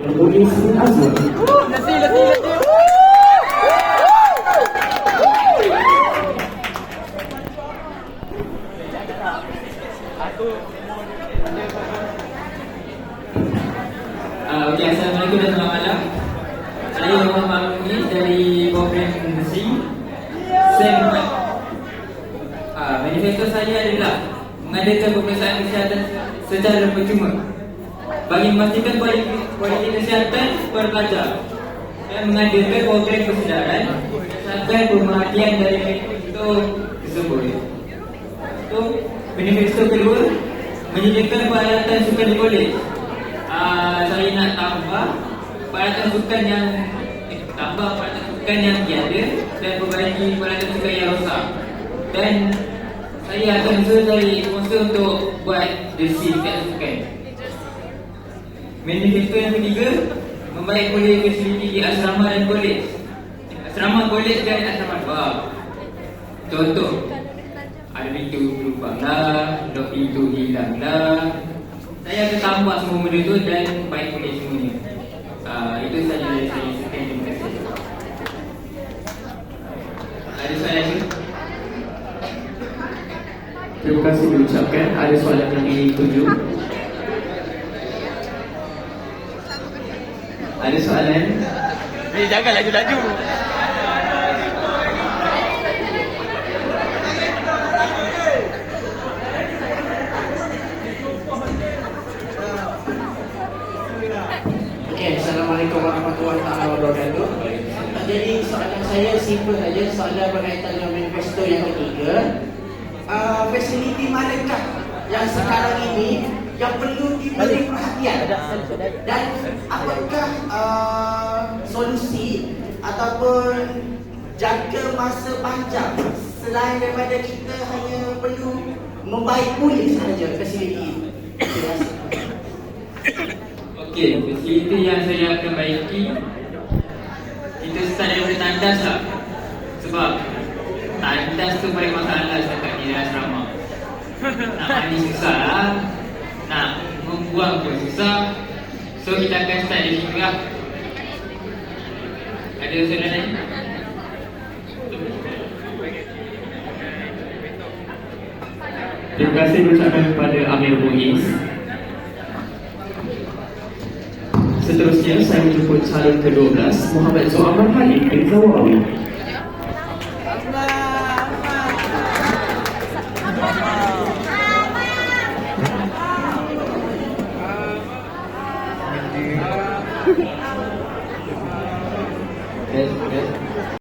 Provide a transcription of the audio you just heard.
Muiz bin Azwar. Okey, Assalamualaikum dan selamat malam. Saya Muhammad Muiz dari Program Industri. Manifesto saya adalah mengadakan pemeriksaan kesihatan secara percuma bagi memastikan kualiti kesihatan kepada pelajar dan mengadakan program kesedaran akan pemerhatian dari manifesto tersebut. Manifesto kedua, menyediakan peralatan sukan di kolej. Saya nak tambah peralatan sukan yang tiada dan perbaiki peralatan sukan yang rosak. Dan saya akan cari sponsor untuk buat jersey dekat sukan. Manifesto yang ketiga, membaik kolej fasiliti di asrama dan kolej. Asrama, kolej dan asrama. Contoh, ada pintu berlubang lah, dok pintu hilang lah. Saya akan tambah semua benda tu dan baik kolej semuanya. Itu saja dari saya. Sekian, terima kasih. Ada soalan ke? Terima kasih diucapkan. Ada soalan yang dituju? Ada soalan? Jangan laju-laju. Okay, Assalamualaikum warahmatullahi wabarakatuh. Jadi soalan saya simple saja, soalan berkaitan dengan manifesto yang ketiga. Fasiliti manakah yang sekarang ini yang perlu diberi perhatian dan apakah solusi ataupun jangka masa panjang selain daripada kita hanya perlu membaik pulih sahaja fasiliti. Terima kasih. Okey, fasiliti yang saya akan baiki, kita start daripada tandas lah. Sebab tandas tu paling masalah setakat di asrama. Nak mandi susah lah, nak membuang pun susah. So kita akan start dari situ lah. Ada soalan lain? Terima kasih diucapkan kepada Amir Muiz. Seterusnya saya menjemput calon ke-12 Muhammad Zuamar Halim bin Zawawi.